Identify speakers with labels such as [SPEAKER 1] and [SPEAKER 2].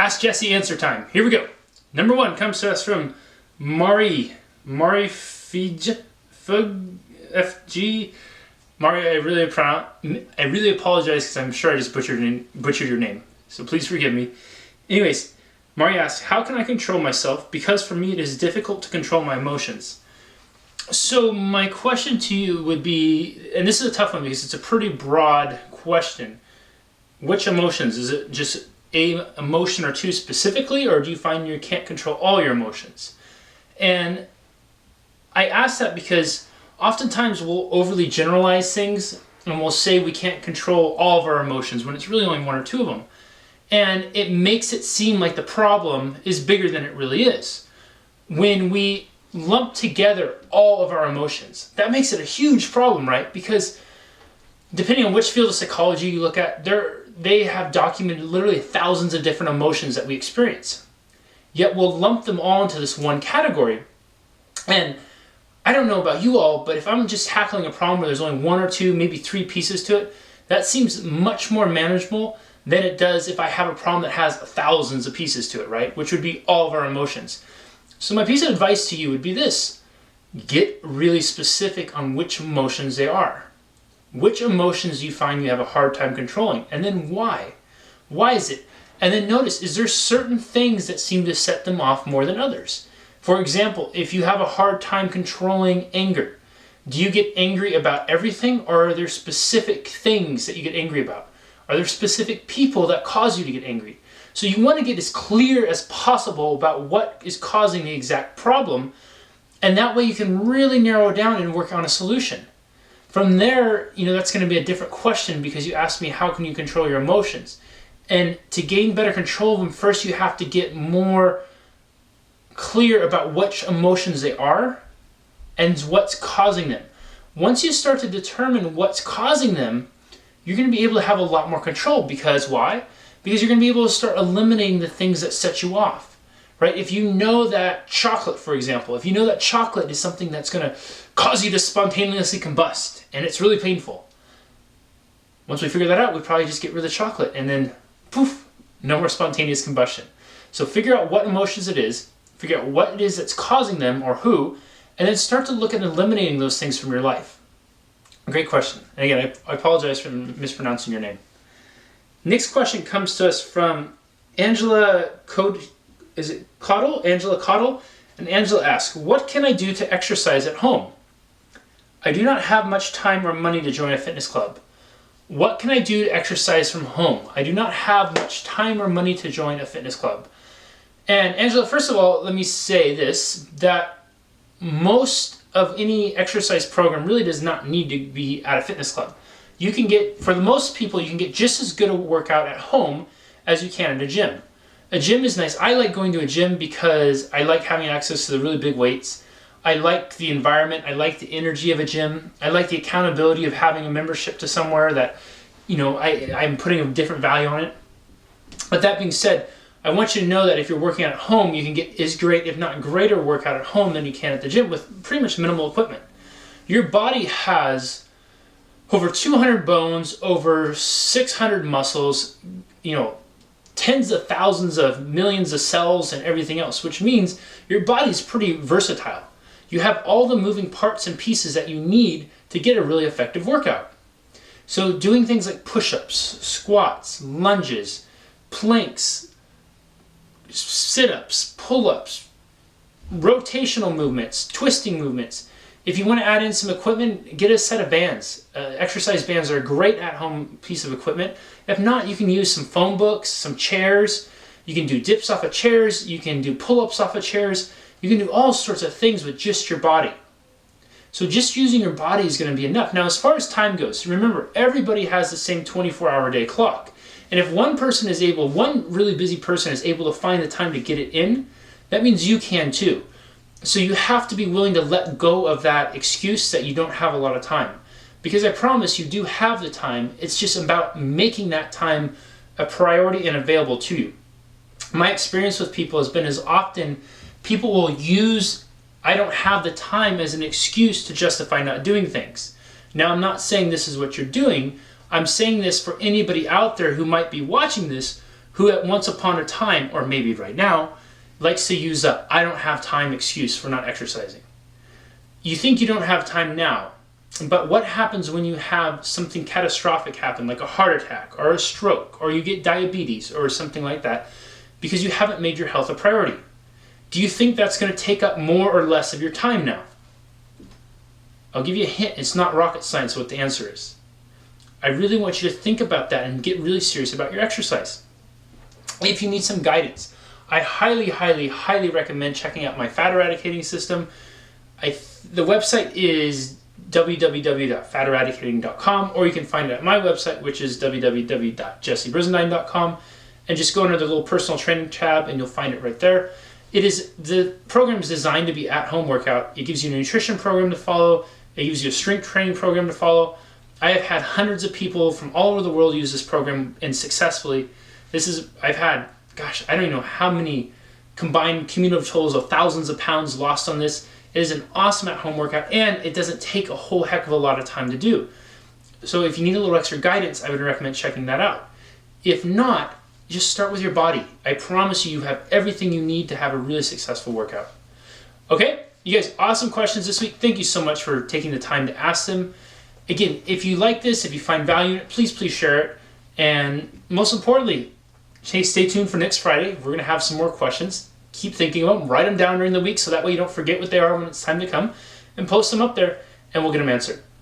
[SPEAKER 1] Ask Jesse answer time. Here we go. Number one comes to us from Mari FG. Mari, I really apologize because I'm sure I just butchered your name. So please forgive me. Anyways, Mari asks, how can I control myself? Because for me it is difficult to control my emotions. So my question to you would be, and this is a tough one because it's a pretty broad question. Which emotions? Is it just a emotion or two specifically, or do you find you can't control all your emotions? And I ask that because oftentimes we'll overly generalize things and we'll say we can't control all of our emotions when it's really only one or two of them. And it makes it seem like the problem is bigger than it really is. When we lump together all of our emotions, that makes it a huge problem, right? Because depending on which field of psychology you look at, they have documented literally thousands of different emotions that we experience. Yet we'll lump them all into this one category. And I don't know about you all, but if I'm just tackling a problem where there's only one or two, maybe three pieces to it, that seems much more manageable than it does if I have a problem that has thousands of pieces to it, right? Which would be all of our emotions. So my piece of advice to you would be this: get really specific on which emotions they are. Which emotions do you find you have a hard time controlling? And then why? Why is it? And then notice, is there certain things that seem to set them off more than others? For example, if you have a hard time controlling anger, do you get angry about everything, or are there specific things that you get angry about? Are there specific people that cause you to get angry? So you want to get as clear as possible about what is causing the exact problem, and that way you can really narrow it down and work on a solution. From there, that's going to be a different question because you asked me, how can you control your emotions? And to gain better control of them, first you have to get more clear about which emotions they are and what's causing them. Once you start to determine what's causing them, you're going to be able to have a lot more control. Because why? Because you're going to be able to start eliminating the things that set you off, right? If you know that chocolate, for example, if you know that chocolate is something that's going to cause you to spontaneously combust and it's really painful, once we figure that out, we probably just get rid of the chocolate and then poof, no more spontaneous combustion. So figure out what emotions it is, figure out what it is that's causing them or who, and then start to look at eliminating those things from your life. Great question. And again, I apologize for mispronouncing your name. Next question comes to us from Angela Caudle? Angela Caudle? And Angela asks, what can I do to exercise at home? I do not have much time or money to join a fitness club. What can I do to exercise from home? I do not have much time or money to join a fitness club. And Angela, first of all, let me say this, that most of any exercise program really does not need to be at a fitness club. You can get, for the most people, you can get just as good a workout at home as you can at a gym. A gym is nice. I like going to a gym because I like having access to the really big weights. I like the environment. I like the energy of a gym. I like the accountability of having a membership to somewhere that, I'm putting a different value on it. But that being said, I want you to know that if you're working out at home, you can get as great, if not greater, workout at home than you can at the gym with pretty much minimal equipment. Your body has over 200 bones, over 600 muscles, tens of thousands of millions of cells and everything else, which means your body's pretty versatile. You have all the moving parts and pieces that you need to get a really effective workout. So doing things like push-ups, squats, lunges, planks, sit-ups, pull-ups, rotational movements, twisting movements. If you want to add in some equipment, get a set of bands. Exercise bands are a great at-home piece of equipment. If not, you can use some phone books, some chairs. You can do dips off of chairs. You can do pull-ups off of chairs. You can do all sorts of things with just your body. So just using your body is going to be enough. Now, as far as time goes, remember, everybody has the same 24-hour day clock. And if one really busy person is able to find the time to get it in, that means you can too. So you have to be willing to let go of that excuse that you don't have a lot of time. Because I promise you do have the time. It's just about making that time a priority and available to you. My experience with people has been as often people will use I don't have the time as an excuse to justify not doing things. Now, I'm not saying this is what you're doing. I'm saying this for anybody out there who might be watching this who at once upon a time, or maybe right now, likes to use a "I don't have time" excuse for not exercising. You think you don't have time now, but what happens when you have something catastrophic happen, like a heart attack or a stroke, or you get diabetes or something like that, because you haven't made your health a priority? Do you think that's going to take up more or less of your time now? I'll give you a hint. It's not rocket science what the answer is. I really want you to think about that and get really serious about your exercise. If you need some guidance, I highly, highly, highly recommend checking out my fat eradicating system. The website is www.fateradicating.com, or you can find it at my website, which is www.jessebrisendine.com, and just go under the little personal training tab and you'll find it right there. The program is designed to be at-home workout. It gives you a nutrition program to follow. It gives you a strength training program to follow. I have had hundreds of people from all over the world use this program, and successfully. I've had, gosh, I don't even know how many combined cumulative totals of thousands of pounds lost on this. It is an awesome at-home workout, and it doesn't take a whole heck of a lot of time to do. So if you need a little extra guidance, I would recommend checking that out. If not, just start with your body. I promise you have everything you need to have a really successful workout. Okay, you guys, awesome questions this week. Thank you so much for taking the time to ask them. Again, if you like this, if you find value in it, please share it. And most importantly, stay tuned for next Friday. We're going to have some more questions. Keep thinking of them. Write them down during the week so that way you don't forget what they are when it's time to come. And post them up there, and we'll get them answered.